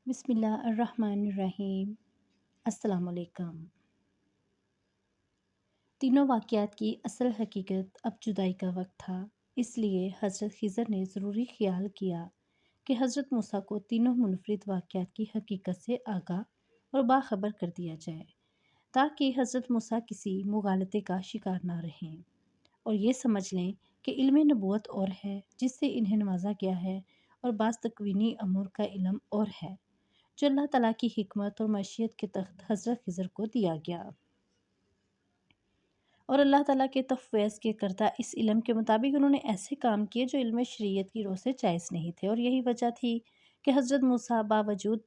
بسم اللہ الرحمن الرحیم۔ السلام علیکم۔ تینوں واقعات کی اصل حقیقت اب جدائی کا وقت تھا، اس لیے حضرت خضر نے ضروری خیال کیا کہ حضرت موسیٰ کو تینوں منفرد واقعات کی حقیقت سے آگاہ اور باخبر کر دیا جائے تاکہ حضرت موسیٰ کسی مغالطے کا شکار نہ رہیں اور یہ سمجھ لیں کہ علم نبوت اور ہے جس سے انہیں نوازا گیا ہے، اور بعض تکوینی امور کا علم اور ہے جو اللہ تعالیٰ کی حکمت اور معیشت کے تحت حضرت خضر کو دیا گیا، اور اللہ تعالیٰ کے تفویض کے کردہ اس علم کے مطابق انہوں نے ایسے کام کیے جو علم شریعت کی روح سے جائز نہیں تھے، اور یہی وجہ تھی کہ حضرت موسیٰ باوجود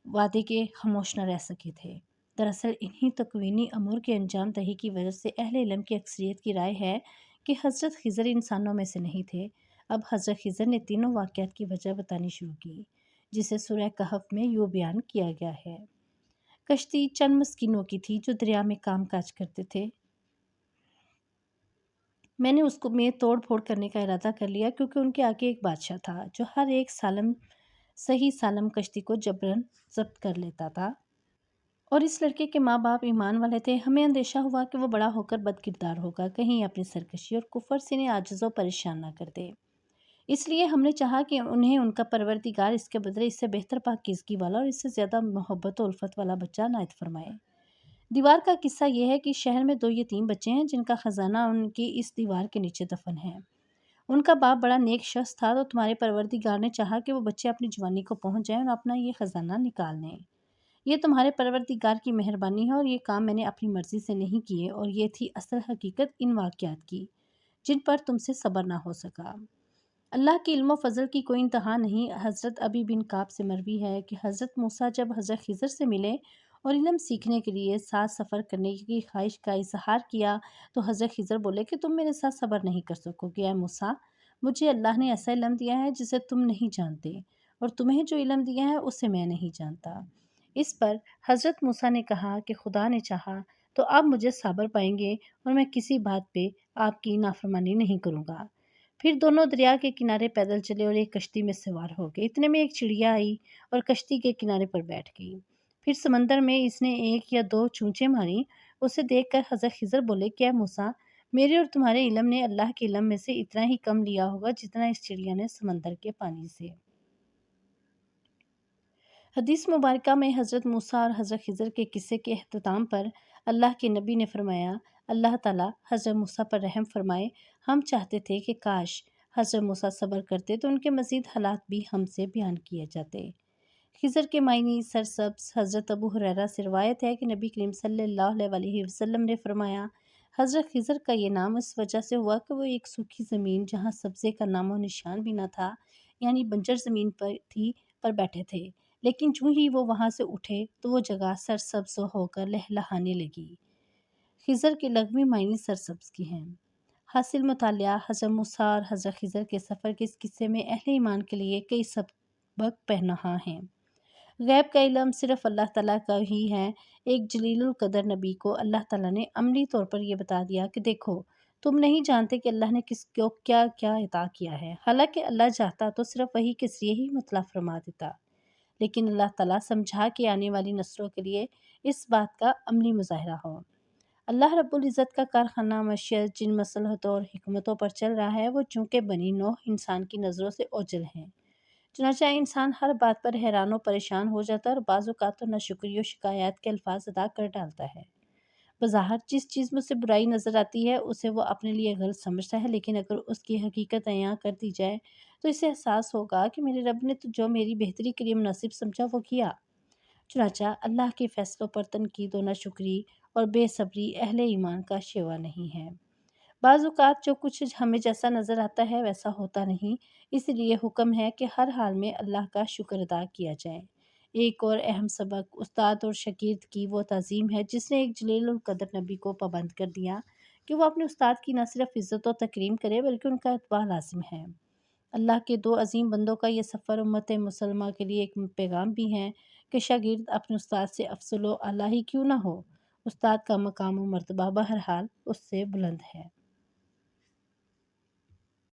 وعدے کے خاموش نہ رہ سکے تھے۔ دراصل انہی تکوینی امور کے انجام دہی کی وجہ سے اہل علم کی اکثریت کی رائے ہے کہ حضرت خضر انسانوں میں سے نہیں تھے۔ اب حضرت خضر نے تینوں واقعات کی وجہ بتانی شروع کی، جسے سورہ کہف میں یوں بیان کیا گیا ہے۔ کشتی چند مسکینوں کی تھی جو دریا میں کام کاج کرتے تھے۔ میں نے اس کو میں توڑ پھوڑ کرنے کا ارادہ کر لیا کیونکہ ان کے آگے ایک بادشاہ تھا جو ہر ایک صحیح سالم کشتی کو جبراً ضبط کر لیتا تھا، اور اس لڑکے کے ماں باپ ایمان والے تھے۔ ہمیں اندیشہ ہوا کہ وہ بڑا ہو کر بد کردار ہوگا، کہیں اپنی سرکشی اور کفر سے انہیں عاجز و پریشان نہ کر دے۔ اس لیے ہم نے چاہا کہ انہیں ان کا پروردگار اس کے بدلے اس سے بہتر پاکیزگی والا اور اس سے زیادہ محبت و الفت والا بچہ عنایت فرمائے۔ دیوار کا قصہ یہ ہے کہ شہر میں 2 یتیم بچے ہیں جن کا خزانہ ان کی اس دیوار کے نیچے دفن ہے۔ ان کا باپ بڑا نیک شخص تھا، تو تمہارے پروردگار نے چاہا کہ وہ بچے اپنی جوانی کو پہنچ جائیں اور اپنا یہ خزانہ نکال لیں۔ یہ تمہارے پروردگار کی مہربانی ہے، اور یہ کام میں نے اپنی مرضی سے نہیں کیے، اور یہ تھی اصل حقیقت ان واقعات کی جن پر تم سے صبر نہ ہو سکا۔ اللہ کے علم و فضل کی کوئی انتہا نہیں۔ حضرت ابی بن کعب سے مروی ہے کہ حضرت موسیٰ جب حضرت خضر سے ملے اور علم سیکھنے کے لیے ساتھ سفر کرنے کی خواہش کا اظہار کیا تو حضرت خضر بولے کہ تم میرے ساتھ صبر نہیں کر سکو گے۔ اے موسیٰ، مجھے اللہ نے ایسا علم دیا ہے جسے تم نہیں جانتے، اور تمہیں جو علم دیا ہے اسے میں نہیں جانتا۔ اس پر حضرت موسیٰ نے کہا کہ خدا نے چاہا تو آپ مجھے صابر پائیں گے، اور میں کسی بات پہ آپ کی نافرمانی نہیں کروں گا۔ پھر دونوں دریا کے کنارے پیدل چلے اور ایک کشتی میں سوار ہو گئے۔ اتنے میں ایک چڑیا آئی اور کشتی کے کنارے پر بیٹھ گئی۔ پھر سمندر میں اس نے 1 یا 2 چونچیں ماری۔ اسے دیکھ کر حضرت خضر بولے کہ اے موسیٰ، میرے اور تمہارے علم نے اللہ کے علم میں سے اتنا ہی کم لیا ہوگا جتنا اس چڑیا نے سمندر کے پانی سے۔ حدیث مبارکہ میں حضرت موسیٰ اور حضرت خضر کے قصے کے اختتام پر اللہ کے نبی نے فرمایا، اللہ تعالیٰ حضرت موسیٰ پر رحم فرمائے، ہم چاہتے تھے کہ کاش حضرت موسیٰ صبر کرتے تو ان کے مزید حالات بھی ہم سے بیان کیے جاتے۔ خضر کے معنی سرسبز۔ حضرت ابو ہریرہ سے روایت ہے کہ نبی کریم صلی اللہ علیہ وسلم نے فرمایا، حضرت خضر کا یہ نام اس وجہ سے ہوا کہ وہ ایک سوکھی زمین جہاں سبزے کا نام و نشان بھی نہ تھا، یعنی بنجر زمین پر بیٹھے تھے، لیکن جو ہی وہ وہاں سے اٹھے تو وہ جگہ سرسبز ہو کر لہلہانے لگی۔ خضر کے لغوی معنی سرسبز کی ہیں۔ حاصل مطالعہ، حضرت موسیٰ اور حضرت خضر کے سفر کے اس قصے میں اہل ایمان کے لیے کئی سبق پنہاں ہیں۔ غیب کا علم صرف اللہ تعالیٰ کا ہی ہے۔ ایک جلیل القدر نبی کو اللہ تعالیٰ نے عملی طور پر یہ بتا دیا کہ دیکھو، تم نہیں جانتے کہ اللہ نے کس کو کیا کیا عطا کیا ہے، حالانکہ اللہ چاہتا تو صرف وحی کے ذریعے ہی مطلع فرما دیتا، لیکن اللہ تعالیٰ سمجھا کہ آنے والی نسلوں کے لیے اس بات کا عملی مظاہرہ ہو۔ اللہ رب العزت کا کارخانہ معیشت جن مصلحتوں اور حکمتوں پر چل رہا ہے وہ چونکہ بنی نوع انسان کی نظروں سے اوجھل ہیں، چنانچہ انسان ہر بات پر حیران و پریشان ہو جاتا ہے اور بعض اوقات تو ناشکری و شکایات کے الفاظ ادا کر ڈالتا ہے۔ بظاہر جس چیز میں اسے برائی نظر آتی ہے اسے وہ اپنے لیے غلط سمجھتا ہے، لیکن اگر اس کی حقیقت عیاں کر دی جائے تو اسے احساس ہوگا کہ میرے رب نے تو جو میری بہتری کے لیے مناسب سمجھا وہ کیا۔ چنانچہ اللہ کے فیصلوں پر تنقید و ناشکری اور بے صبری اہل ایمان کا شیوا نہیں ہے۔ بعض اوقات جو کچھ ہمیں جیسا نظر آتا ہے ویسا ہوتا نہیں، اس لیے حکم ہے کہ ہر حال میں اللہ کا شکر ادا کیا جائے۔ ایک اور اہم سبق استاد اور شاگرد کی وہ تعظیم ہے جس نے ایک جلیل القدر نبی کو پابند کر دیا کہ وہ اپنے استاد کی نہ صرف عزت و تکریم کرے بلکہ ان کا اتباع لازم ہے۔ اللہ کے 2 عظیم بندوں کا یہ سفر امت مسلمہ کے لیے ایک پیغام بھی ہے کہ شاگرد اپنے استاد سے افضل و اعلیٰ ہی کیوں نہ ہو، استاد کا مقام و مرتبہ بہرحال اس سے بلند ہے۔